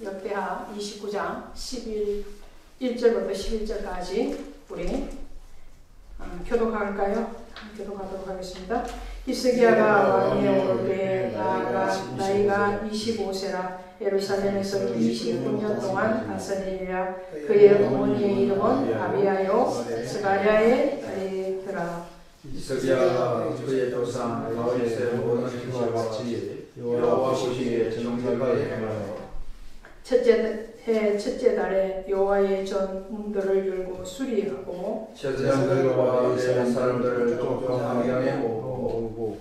역대하 29장 1절부터 11절까지 우리 교독할까요? 교독하도록 하겠습니다. 히스기야가 왕위에 오를 때에 나이가 25세라 예루살렘에서 29년 동안 다스리리라. 그의 어머니의 이름은 아비야요 스가랴의 아들이더라. 히스기야가 그의 조상 다윗의 모든 행실과 같이 여호와 보시기에 정직하게 행하여 첫째 달에 여호와의 전문들을 열고 수리하고 제사장들과 이스라엘 사람들을 족족 함경에 모으고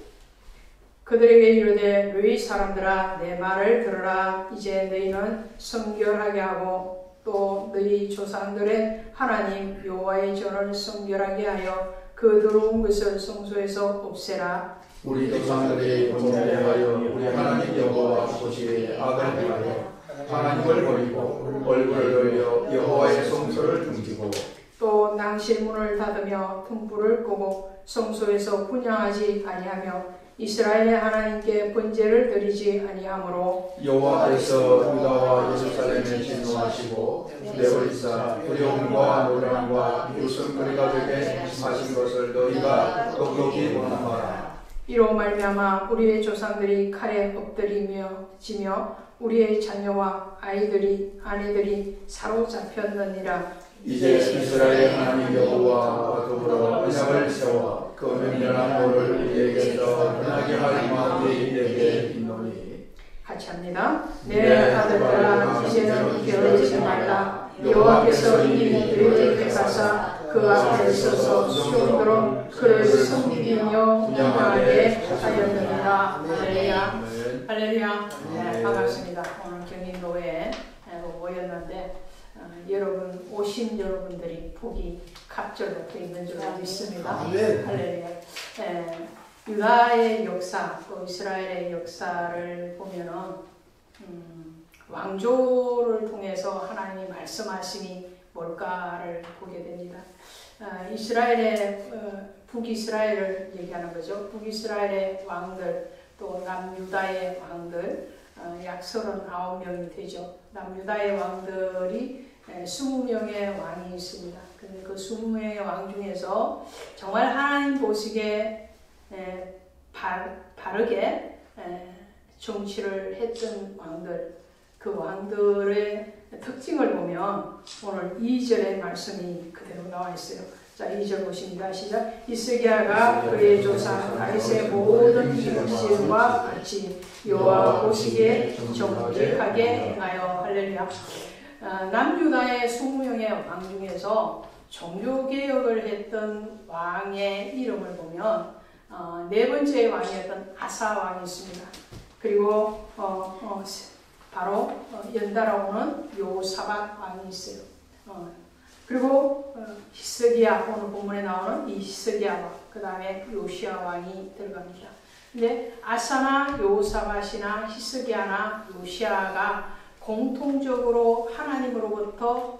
그들에게 이르되 너희 사람들아 내 말을 들으라. 이제 너희는 성결하게 하고 또 너희 조상들의 하나님 여호와의 전을 성결하게 하여 그 더러운 것을 성소에서 없애라. 우리 조상들이 범죄하여 우리 하나님 여호와 보시기에 악을 행하여 하나님을 버리고 얼굴을 돌려 여호와의 성소를 등지고 또 낭실문을 닫으며 등불을 끄고 성소에서 분향하지 아니하며 이스라엘의 하나님께 번제를 드리지 아니하므로 여호와께서 유다와 예루살렘에 진노하시고 내버리사 두려움과 노량과 웃음거리가 되게 하신 것을 너희가 똑똑히 보는 바라. 이로 말미암아 우리의 조상들이 칼에 엎드리며 지며 우리의 자녀와 아내들이 사로잡혔느니라. 이제 이스라엘 하나님 여호와와 더불어 언약을 세워 그 맹렬한 도를 우리에게서 떠나게 할 마음이 내게 있노니. 같이 합니다. 내 아들들아 이제는 게으르지 말라. 여호와께서 이미 너희에게 가사 그 앞에 서서 수용도록 그를 섬기며 분양하게 하였느니라. 할렐루야. 할렐루야. 네, 반갑습니다. 오늘 경인교회에 모였는데 여러분 오신 여러분들이 복이 갑절부터 있는 줄 알고 있습니다. 할렐루야. 유다의 역사 또 이스라엘의 역사를 보면은 왕조를 통해서 하나님이 말씀하심이 뭘까를 보게 됩니다. 이스라엘의 북이스라엘을 얘기하는 거죠. 북이스라엘의 왕들 또 남유다의 왕들 약 39명이 되죠. 남유다의 왕들이 20명의 왕이 있습니다. 근데 그 20명의 왕 중에서 정말 하나님 보시기에 바르게 정치를 했던 왕들, 그 왕들의 특징을 보면 오늘 2절의 말씀이 그대로 나와 있어요. 자, 2절 보십니다. 시작. 히스기야가 그의 조상 다윗의 모든 행실과 같이 여호와 보시기에 정직하게 행하여. 할렐루야. 남유다의 20명의 왕 중에서 종교개혁을 했던 왕의 이름을 보면 네 번째 왕이었던 아사 왕이 있습니다. 그리고 바로 연달아 오는 요사밧 왕이 있어요. 그리고 히스기야, 오늘 본문에 나오는 이 히스기야 왕, 그 다음에 요시야 왕이 들어갑니다. 근데 아사나 요사밧이나 히스기야나 요시야가 공통적으로 하나님으로부터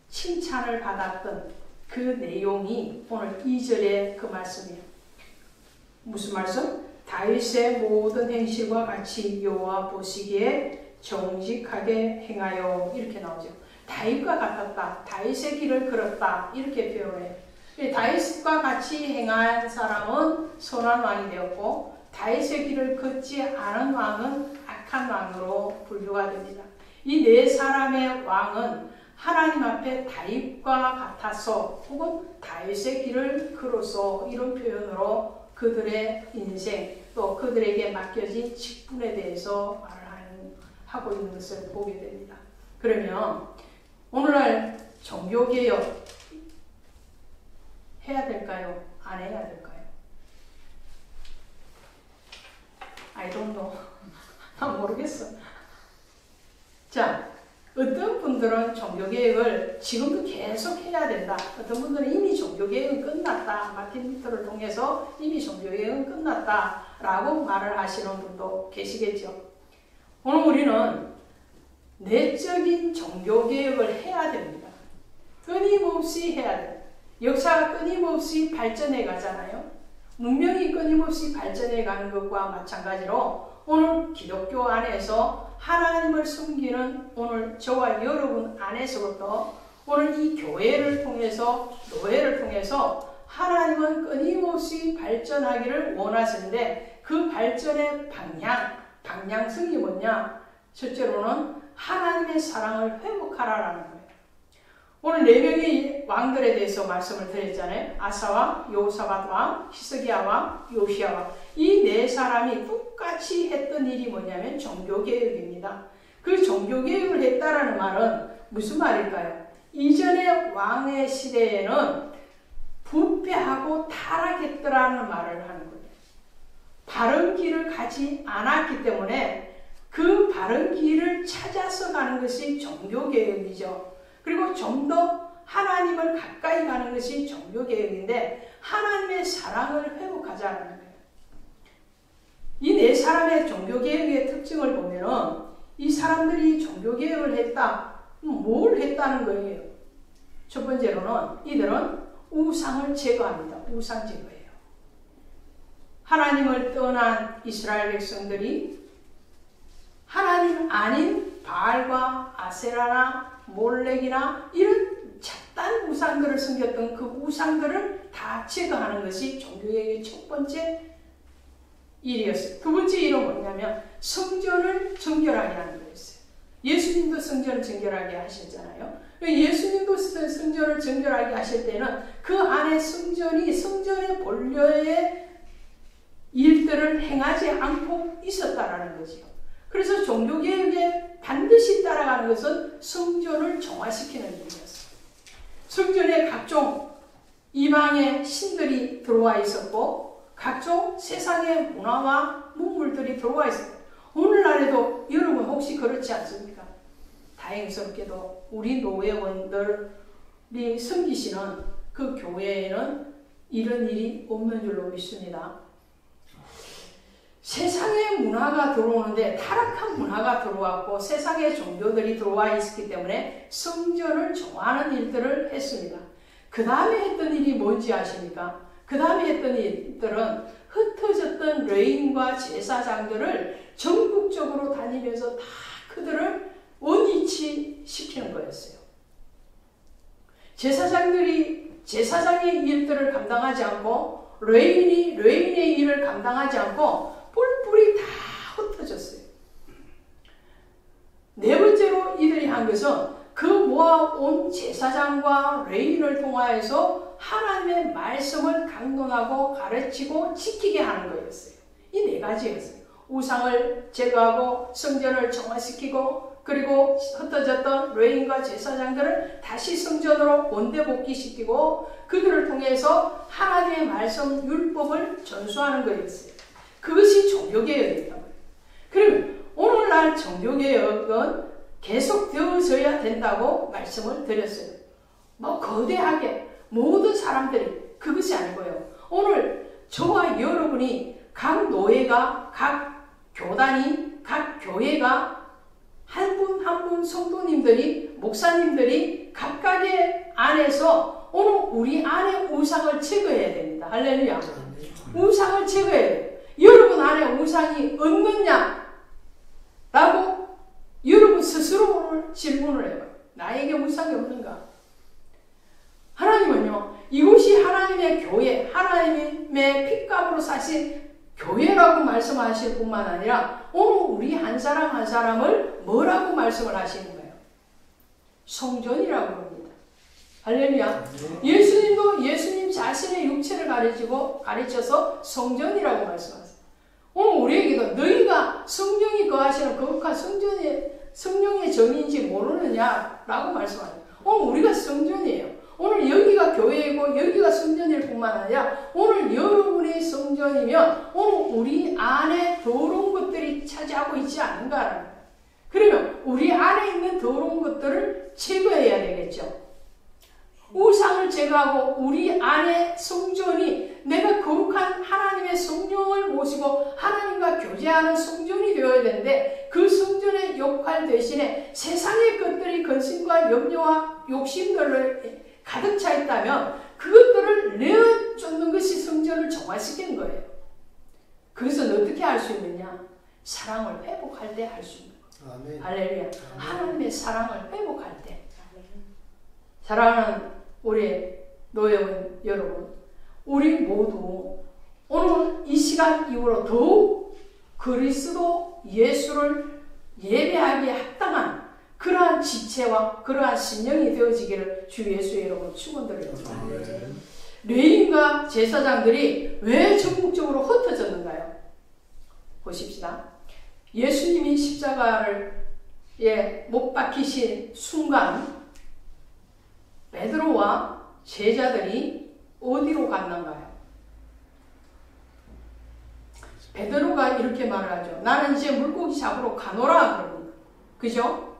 칭찬을 받았던 그 내용이 오늘 2절의 그 말씀이에요. 무슨 말씀? 다윗의 모든 행실과 같이 여호와 보시기에 정직하게 행하여. 이렇게 나오죠. 다윗과 같았다. 다윗의 길을 걸었다. 이렇게 표현해요. 다윗과 같이 행한 사람은 선한 왕이 되었고 다윗의 길을 걷지 않은 왕은 악한 왕으로 분류가 됩니다. 이 네 사람의 왕은 하나님 앞에 다윗과 같아서 혹은 다윗의 길을 걸어서 이런 표현으로 그들의 인생 또 그들에게 맡겨진 직분에 대해서 말을 하고 있는 것을 보게 됩니다. 그러면 오늘날 종교개혁 해야 될까요? 안 해야 될까요? I don't know. 난 모르겠어. 자, 어떤 분들은 종교개혁을 지금도 계속 해야 된다. 어떤 분들은 이미 종교개혁은 끝났다. 마틴 루터를 통해서 이미 종교개혁은 끝났다. 라고 말을 하시는 분도 계시겠죠. 오늘 우리는 내적인 종교개혁을 해야 됩니다. 끊임없이 해야 돼요. 역사가 끊임없이 발전해 가잖아요. 문명이 끊임없이 발전해 가는 것과 마찬가지로 오늘 기독교 안에서 하나님을 섬기는 오늘 저와 여러분 안에서부터 오늘 이 교회를 통해서 교회를 통해서 하나님은 끊임없이 발전하기를 원하시는데 그 발전의 방향성이 뭐냐? 첫째로는 하나님의 사랑을 회복하라라는 거예요. 오늘 4명의 왕들에 대해서 말씀을 드렸잖아요. 아사와 여호사밧 왕, 히스기야 왕, 요시야 왕. 이 4사람이 똑같이 했던 일이 뭐냐면 종교개혁입니다. 그 종교개혁을 했다라는 말은 무슨 말일까요? 이전의 왕의 시대에는 부패하고 타락했더라는 말을 하는 거예요. 바른 길을 가지 않았기 때문에 그 바른 길을 찾아서 가는 것이 종교개혁이죠. 그리고 좀 더 하나님을 가까이 가는 것이 종교개혁인데 하나님의 사랑을 회복하자는 거예요. 이 4사람의 종교개혁의 특징을 보면은 이 사람들이 종교개혁을 했다. 뭘 했다는 거예요? 첫 번째로는 이들은 우상을 제거합니다. 우상 제거예요. 하나님을 떠난 이스라엘 백성들이 하나님 아닌 바알과 아세라나 몰렉이나 이런 잡다한 우상들을 섬겼던 그 우상들을 다 제거하는 것이 종교개혁의 첫 번째 일이었어요. 두 번째 일은 뭐냐면 성전을 정결하게 하는 거였어요. 예수님도 성전을 정결하게 하셨잖아요. 예수님도 성전을 정결하게 하실 때는 그 안에 성전의 본래의 일들을 행하지 않고 있었다라는 거죠. 그래서 종교개혁에 반드시 따라가는 것은 성전을 정화시키는 일이었어요. 성전에 각종 이방의 신들이 들어와 있었고 각종 세상의 문화와 문물들이 들어와 있습니다. 오늘날에도 여러분 혹시 그렇지 않습니까? 다행스럽게도 우리 노회원들이 섬기시는 그 교회에는 이런 일이 없는 줄로 믿습니다. 세상의 문화가 들어오는데 타락한 문화가 들어왔고 세상의 종교들이 들어와 있기 때문에 성전을 정화하는 일들을 했습니다. 그 다음에 했던 일이 뭔지 아십니까? 그 다음에 했던 일들은 흩어졌던 레인과 제사장들을 전국적으로 다니면서 다 그들을 원위치 시키는 거였어요. 제사장들이 제사장의 일들을 감당하지 않고 레인의 일을 감당하지 않고 뿔뿔이 다 흩어졌어요. 네 번째로 이들이 한 것은 그 모아온 제사장과 레인을 통하여서 하나님의 말씀을 강론하고 가르치고 지키게 하는 거였어요. 이 4가지였어요. 우상을 제거하고 성전을 정화시키고 그리고 흩어졌던 레인과 제사장들을 다시 성전으로 원대복귀시키고 그들을 통해서 하나님의 말씀 율법을 전수하는 거였어요. 그것이 종교개혁이다. 그러면 오늘날 종교개혁은 계속 되어져야 된다고 말씀을 드렸어요. 거대하게 모든 사람들이 그것이 아니고요. 오늘 저와 여러분이 각 노예가 각 교단이 각 교회가 한 분 한 분 성도님들이 목사님들이 각각의 안에서 오늘 우리 안에 우상을 제거해야 됩니다. 할렐루야. 우상을 제거해야 돼요. 여러분 안에 우상이 없느냐? 라고 여러분 스스로 오늘 질문을 해봐요. 나에게 우상이 없는가? 하나님은요, 이곳이 하나님의 교회, 하나님의 핏값으로 사신 교회라고 말씀하실 뿐만 아니라 오늘 우리 한 사람 한 사람을 뭐라고 말씀을 하시는 거예요? 성전이라고 합니다. 할렐루야. 예수님도 예수님 자신의 육체를 가르쳐서 성전이라고 말씀하세요. 오늘 우리에게도 너희가 성령이 거하시는 거룩한 성령의 정인지 모르느냐라고 말씀하세요. 오늘 우리가 성전이에요. 오늘 여기가 교회이고 여기가 성전일 뿐만 아니라 오늘 여러분이 성전이면 오늘 우리 안에 더러운 것들이 차지하고 있지 않은가라는 거예요. 그러면 우리 안에 있는 더러운 것들을 제거해야 되겠죠. 우상을 제거하고 우리 안에 성전이 내가 거룩한 하나님의 성령을 모시고 하나님과 교제하는 성전이 되어야 되는데 그 성전의 역할 대신에 세상의 것들이 근심과 염려와 욕심들을 가득 차 있다면 그것들을 그것만 쫓는 것이 성전을 정화시키는 거예요. 그것은 어떻게 할 수 있느냐? 사랑을 회복할 때 할 수 있는 거예요. 아멘. 할렐루야. 하나님의 사랑을 회복할 때. 사랑하는 우리 노예원 여러분, 우리 모두 오늘 이 시간 이후로 더욱 그리스도 예수를 예배하기에 합당한 그러한 지체와 그러한 심령이 되어지기를 주 예수의 이름으로 축원드립니다. 레위인과 제사장들이 왜 전국적으로 흩어졌는가요? 보십시다. 예수님이 십자가를 못 박히신 순간 베드로와 제자들이 어디로 갔는가요? 베드로가 이렇게 말을 하죠. 나는 이제 물고기 잡으러 가노라 그러는 거예요. 그죠?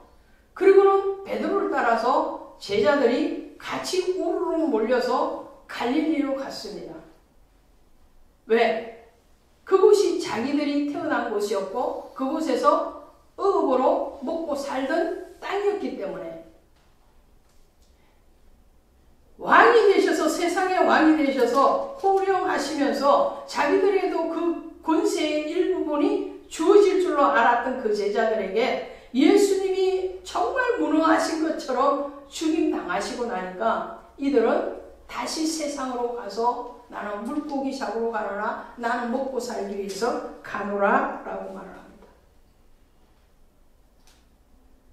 그리고는 베드로를 따라서 제자들이 같이 우르르 몰려서 갈릴리로 갔습니다. 왜? 그곳이 자기들이 태어난 곳이었고 그곳에서 어업으로 먹고 살던 땅이었기 때문에 왕이 되셔서 세상의 왕이 되셔서 호령하시면서 자기들에게도 그 권세의 일부분이 주어질 줄로 알았던 그 제자들에게 예수님이 정말 무능하신 것처럼 죽임당하시고 나니까 이들은 다시 세상으로 가서 나는 물고기 잡으러 가노라, 나는 먹고 살기 위해서 가노라 라고 말을 합니다.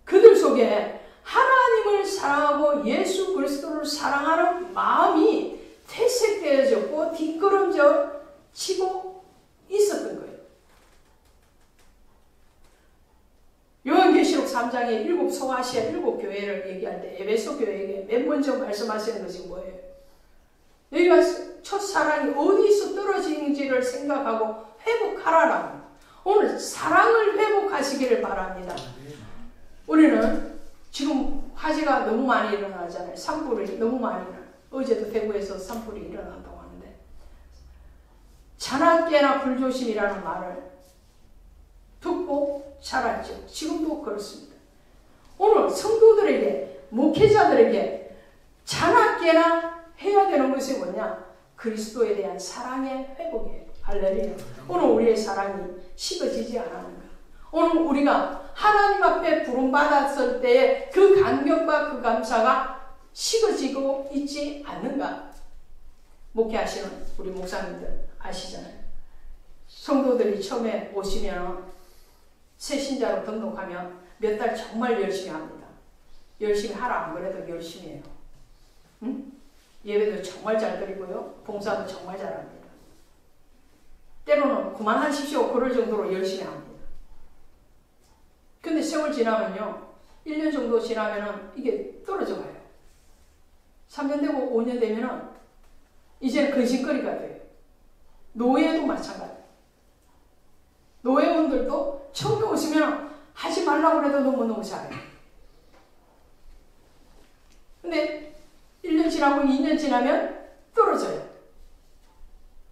그들 속에 하나님을 사랑하고 예수 그리스도를 사랑하는 마음이 퇴색되어졌고 뒷걸음져 치고 있었던 거예요. 요한계시록 3장에 7 소아시아 7 교회를 얘기할 때 에베소 교회에게 맨 먼저 말씀하시는 것이 뭐예요? 너희가 첫사랑이 어디서 떨어지는지를 생각하고 회복하라라고. 오늘 사랑을 회복하시기를 바랍니다. 우리는 지금 화재가 너무 많이 일어나잖아요. 산불이 너무 많이 일어나요. 어제도 대구에서 산불이 일어난다고 하는데 잔악계나 불조심이라는 말을 듣고 자랐죠. 지금도 그렇습니다. 오늘 성도들에게, 목회자들에게 잔악계나 해야 되는 것이 뭐냐? 그리스도에 대한 사랑의 회복이에요. 할렐루야. 오늘 우리의 사랑이 식어지지 않았는가? 오늘 우리가 하나님 앞에 부름받았을 때의 그 감격과 그 감사가 식어지고 있지 않는가? 목회하시는 우리 목사님들 아시잖아요. 성도들이 처음에 오시면 새 신자로 등록하면 몇 달 정말 열심히 합니다. 열심히 하라 안 그래도 열심히 해요. 응? 예배도 정말 잘 드리고요. 봉사도 정말 잘합니다. 때로는 그만하십시오. 그럴 정도로 열심히 합니다. 근데 세월 지나면요. 1년 정도 지나면은 이게 떨어져 가요. 3년 되고 5년 되면은 이제는 근심거리가 돼요. 노예도 마찬가지. 노예원들도 처음에 오시면 하지 말라고 해도 너무너무 잘해요. 근데 1년 지나고 2년 지나면 떨어져요.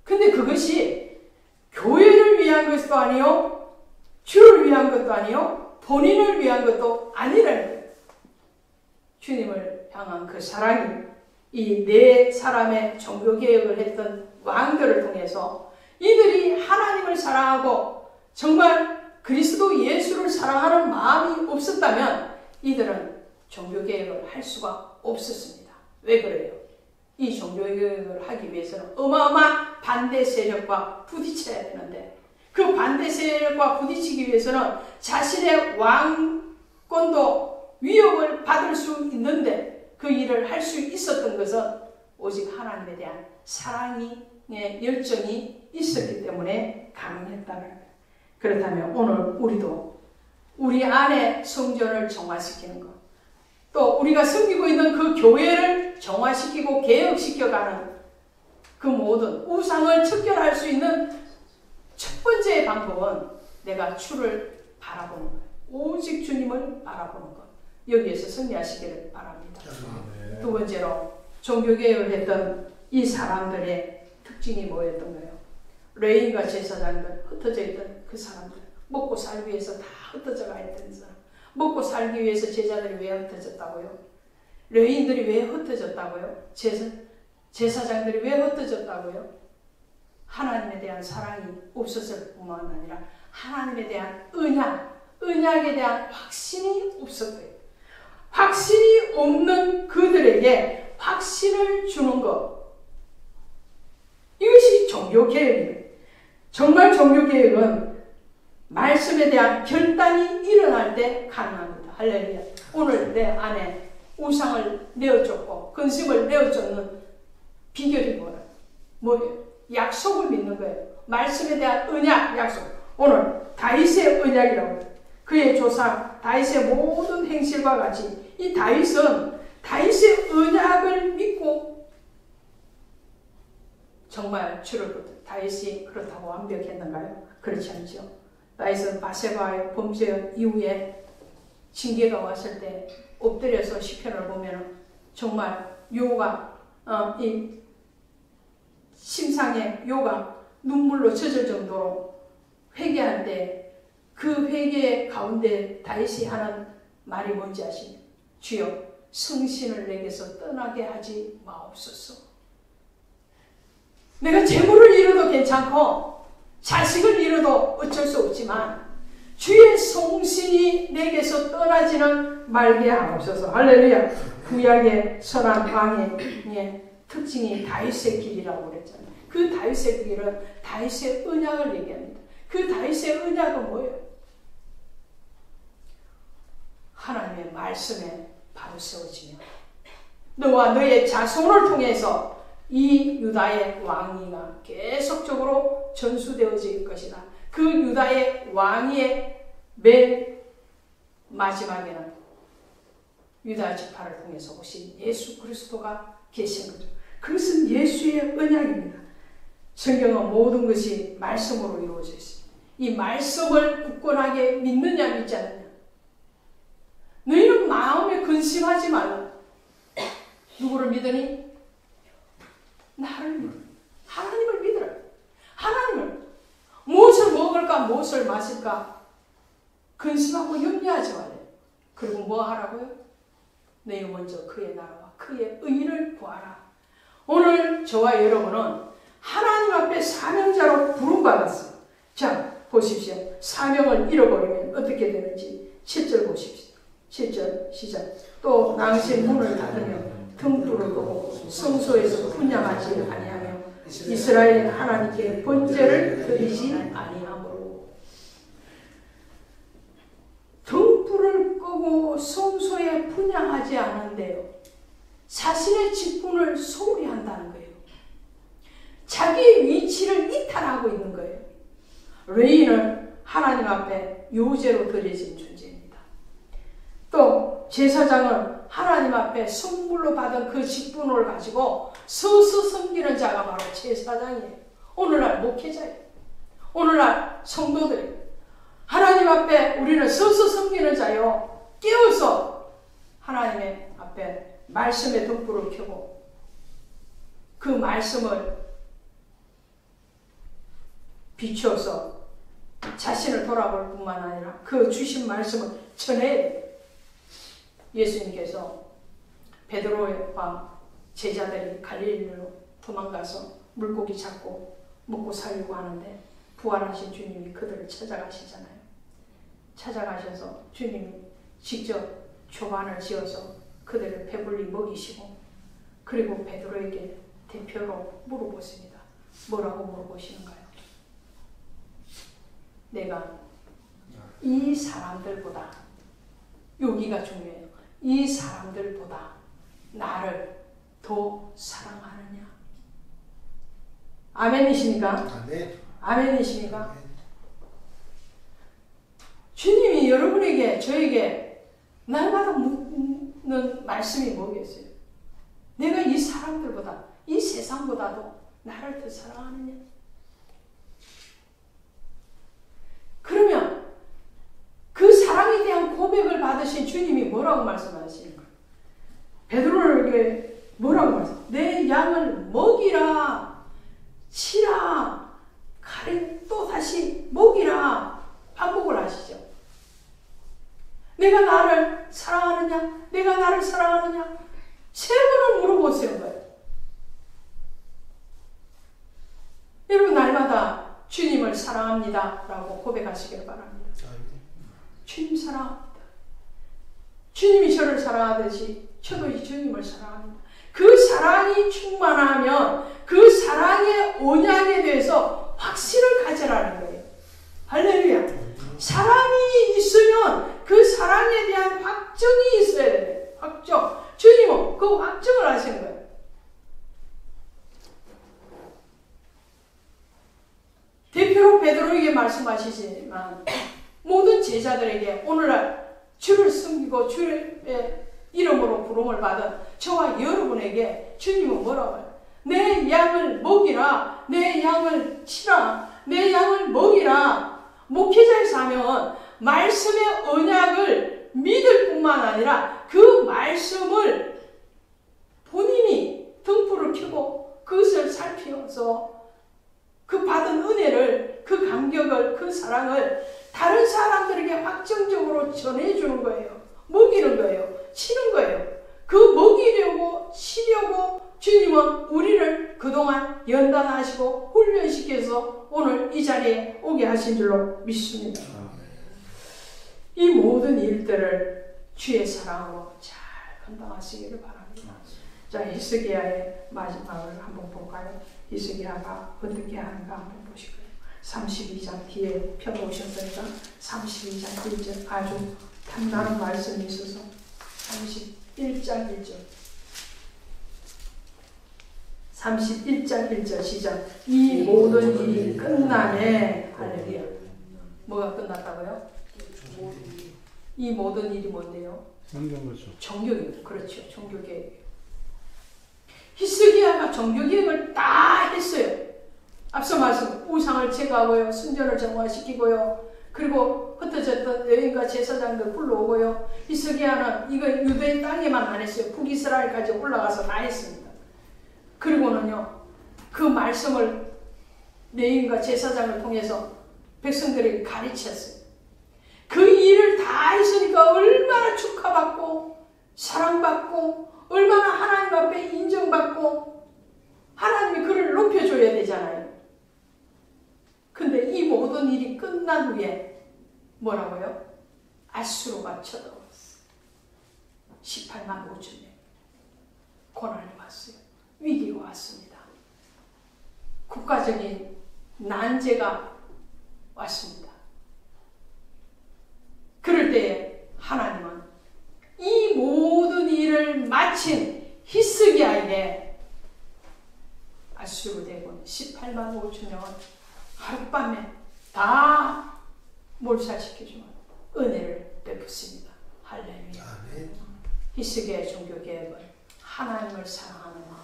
근데 그것이 교회를 위한 것도 아니요, 주를 위한 것도 아니요, 본인을 위한 것도 아니라는 거예요. 주님을 향한 그 사랑이 이 네 사람의 종교개혁을 했던 왕들을 통해서 이들이 하나님을 사랑하고 정말 그리스도 예수를 사랑하는 마음이 없었다면 이들은 종교개혁을 할 수가 없었습니다. 왜 그래요? 이 종교개혁을 하기 위해서는 어마어마한 반대 세력과 부딪혀야 되는데 그 반대 세력과 부딪히기 위해서는 자신의 왕권도 위협을 받을 수 있는데 그 일을 할 수 있었던 것은 오직 하나님에 대한 사랑의 열정이 있었기 때문에 가능했다는 거예요. 그렇다면 오늘 우리도 우리 안에 성전을 정화시키는 것, 또 우리가 섬기고 있는 그 교회를 정화시키고 개혁시켜가는 그 모든 우상을 척결할 수 있는 첫 번째 방법은 내가 주를 바라보는 것, 오직 주님을 바라보는 것, 여기에서 승리하시기를 바랍니다. 두 번째로 종교개혁을 했던 이 사람들의 특징이 뭐였던가요? 레위인과 제사장들, 흩어져 있던 그 사람들, 먹고 살기 위해서 다 흩어져 가 있던 사람, 먹고 살기 위해서 제자들이 왜 흩어졌다고요? 레위인들이 왜 흩어졌다고요? 제사장들이 왜 흩어졌다고요? 하나님에 대한 사랑이 없었을 뿐만 아니라 하나님에 대한 언약에 대한 확신이 없었대요. 확신이 없는 그들에게 확신을 주는 것. 이것이 종교개혁이에요. 정말 종교개혁은 말씀에 대한 결단이 일어날 때 가능합니다. 할렐루야. 오늘 내 안에 우상을 내어줬고 근심을 내어줬는 비결이 뭐예요? 약속을 믿는 거예요. 말씀에 대한 언약, 약속. 오늘 다윗의 언약이라고 해요. 그의 조상 다윗의 모든 행실과 같이 이 다윗은 다윗의 언약을 믿고 정말 주를 다윗이 그렇다고 완벽했는가요? 그렇지 않죠. 다윗은 바세바의 범죄 이후에 징계가 왔을 때 엎드려서 시편을 보면 정말 요가 이 심상의 요가 눈물로 젖을 정도로 회개할 때 그 회개 가운데 다윗이 하는 말이 뭔지 아십니까? 주여 성신을 내게서 떠나게 하지 마옵소서. 내가 재물을 잃어도 괜찮고 자식을 잃어도 어쩔 수 없지만 주의 성신이 내게서 떠나지는 말게 하옵소서. 할렐루야. 구약의 선한 왕의 특징이 다윗의 길이라고 그랬잖아요. 그 다윗의 길은 다윗의 언약을 얘기합니다. 그 다윗의 언약은 뭐예요? 하나님의 말씀에 바로 세워지며 너와 너의 자손을 통해서 이 유다의 왕위가 계속적으로 전수되어질 것이다. 그 유다의 왕위의 맨 마지막에는 유다 지파를 통해서 오신 예수 그리스도가 계신 거죠. 그것은 예수의 언약입니다. 성경은 모든 것이 말씀으로 이루어져 있습니다. 이 말씀을 굳건하게 믿느냐 믿지 않느냐. 너희는 마음에 근심하지 말라. 누구를 믿으니? 나를 믿어. 하나님을 믿으라. 하나님을. 무엇을 먹을까? 무엇을 마실까? 근심하고 염려하지 말래. 그리고 뭐 하라고요? 너희 먼저 그의 나라와 그의 의를 구하라. 오늘 저와 여러분은 하나님 앞에 사명자로 부름받았어요. 자, 보십시오. 사명을 잃어버리면 어떻게 되는지 7절 보십시오. 7절 시작. 또 낭실 문을 닫으며 등불을 끄고 성소에서 분향하지 아니하며 이스라엘 하나님께 번제를 드리지 아니하므로. 등불을 끄고 성소에 분향하지 않은데요. 자신의 직분을 소홀히 한다는 거예요. 자기의 위치를 이탈하고 있는 거예요. 레위는 하나님 앞에 요제로 드려진 존재입니다. 또 제사장은 하나님 앞에 선물로 받은 그 직분을 가지고 서서 섬기는 자가 바로 제사장이에요. 오늘날 목회자예요. 오늘날 성도들이에요. 하나님 앞에 우리는 서서 섬기는 자요. 깨어서 하나님의 앞에 말씀의 등불을 켜고 그 말씀을 비추어서 자신을 돌아볼 뿐만 아니라 그 주신 말씀을 전해야 돼요. 예수님께서 베드로와 제자들이 갈릴리로 도망가서 물고기 잡고 먹고 살려고 하는데 부활하신 주님이 그들을 찾아가시잖아요. 찾아가셔서 주님이 직접 조반을 지어서 그들을 배불리 먹이시고 그리고 베드로에게 대표로 물어보십니다. 뭐라고 물어보시는가요? 내가 이 사람들보다, 여기가 중요해요. 이 사람들보다 나를 더 사랑하느냐? 아멘이십니까? 네. 아멘이십니까? 주님이 여러분에게, 저에게 날마다 묻는 말씀이 뭐겠어요? 내가 이 사람들보다, 이 세상보다도 나를 더 사랑하느냐? 그러면 그 사랑에 대한 고백을 받으신 주님이 뭐라고 말씀하시는가? 베드로에게 뭐라고 말씀? 내 양을 먹이라, 치라, 가래 또 다시 먹이라 반복을 하시죠. 내가 나를 사랑하느냐? 내가 나를 사랑하느냐? 세 번을 물어보시는 거예요. 여러분 날마다 주님을 사랑합니다 라고 고백하시길 바랍니다. 주님 사랑합니다. 주님이 저를 사랑하듯이 저도 주님을 사랑합니다. 그 사랑이 충만하면 그 사랑의 언약에 대해서 확신을 가져라는 거예요. 할렐루야. 사랑이 있으면 그 사랑에 대한 확정이 있어야 돼요. 확정. 주님은 그 확정을 하시는 거예요. 대표로 베드로에게 말씀하시지만 모든 제자들에게 오늘날 주를 섬기고 주의 이름으로 부름을 받은 저와 여러분에게 주님은 뭐라고 해요? 내 양을 먹이라, 내 양을 치라, 내 양을 먹이라. 목회자의 사명은 말씀의 언약을 믿을 뿐만 아니라 그 말씀을 본인이 등불을 켜고 그것을 살피면서 그 받은 은혜를, 그 감격을, 그 사랑을 다른 사람들에게 확정적으로 전해주는 거예요. 먹이는 거예요. 치는 거예요. 그 먹이려고 치려고 주님은 우리를 그동안 연단하시고 훈련시켜서 오늘 이 자리에 오게 하신 줄로 믿습니다. 이 모든 일들을 주의 사랑으로 잘 감당하시기를 바랍니다. 자, 히스기야의 마지막을 한번 볼까요? 히스기야가 어떻게 하는가 한번 보실까요? 32장 뒤에 펴놓으셨으니까 32장 1절 아주 탐나는 말씀이 있어서 31장 1절 31장 1절 시작. 이 모든 일이 끝나네. 할렐루야. 뭐가 끝났다고요? 이 모든 일이 뭔데요? 종교개혁. 그렇죠. 종교개혁. 히스기야가 종교개혁을 다 했어요. 앞서 말씀 우상을 제거하고요. 순전을 정화시키고요. 그리고 흩어졌던 여인과 제사장들 불러오고요. 히스기야는 이거 유대 땅에만 안 했어요. 북이스라엘까지 올라가서 다 했습니다. 그리고는요, 그 말씀을 레위인과 제사장을 통해서 백성들에게 가르쳤어요. 그 일을 다 했으니까 얼마나 축하받고 사랑받고 얼마나 하나님 앞에 인정받고 하나님이 그를 높여줘야 되잖아요. 근데 이 모든 일이 끝난 후에 뭐라고요? 아수르가 쳐들어왔어요. 18만 5천 명. 고난이 왔어요. 위기가 왔습니다. 국가적인 난제가 왔습니다. 그럴 때에 하나님은 이 모든 일을 마친 히스기야에게 아수르 대군 18만 5천 명은 하룻밤에 다 몰살시켜주는 은혜를 베푸십니다. 할렐루야. 히스기야의 종교개혁은 하나님을 사랑하는 마음,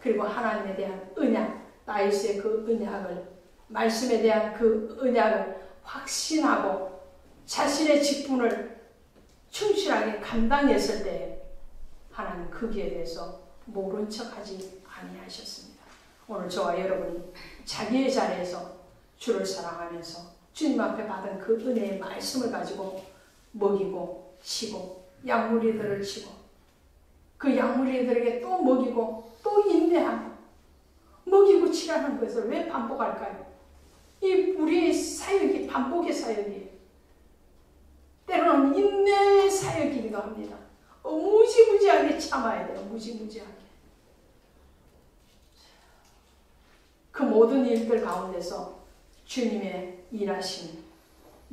그리고 하나님에 대한 언약, 다윗의 그 언약을, 말씀에 대한 그 언약을 확신하고 자신의 직분을 충실하게 감당했을 때 하나님 거기에 대해서 모른 척하지 아니하셨습니다. 오늘 저와 여러분이 자기의 자리에서 주를 사랑하면서 주님 앞에 받은 그 은혜의 말씀을 가지고 먹이고 치고 양무리들을 치고 그 양무리들에게 또 먹이고 또 인내하고 먹이고 치라는 것을 왜 반복할까요? 이 우리의 사역이 반복의 사역이에요. 때로는 인내의 사역이기도 합니다. 무지무지하게 참아야 돼요. 무지무지하게. 그 모든 일들 가운데서 주님의 일하심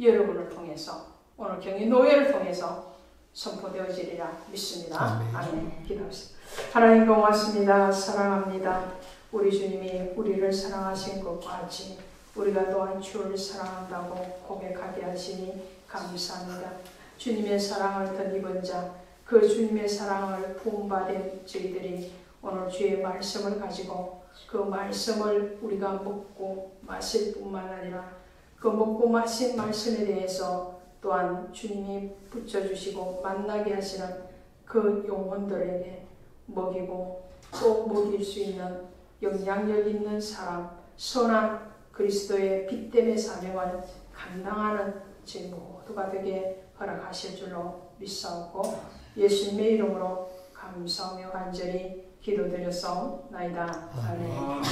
여러분을 통해서 오늘 경희 노예를 통해서 선포되어지리라 믿습니다. 아멘. 기도하겠습니다. 하나님 고맙습니다. 사랑합니다. 우리 주님이 우리를 사랑하신 것과 같이 우리가 또한 주를 사랑한다고 고백하게 하시니 감사합니다. 주님의 사랑을 덧입은 자, 그 주님의 사랑을 부음받은 저희들이 오늘 주의 말씀을 가지고 그 말씀을 우리가 먹고 마실 뿐만 아니라 그 먹고 마신 말씀에 대해서 또한 주님이 붙여주시고 만나게 하시는 그 영혼들에게 먹이고 또 먹일 수 있는 영향력 있는 사람, 선한 그리스도의 빛됨의 사명을 감당하는 저희 모두가 되게 허락하실 줄로 믿사옵고 예수님의 이름으로 감사하며 간절히 기도드렸사옵나이다. 아멘.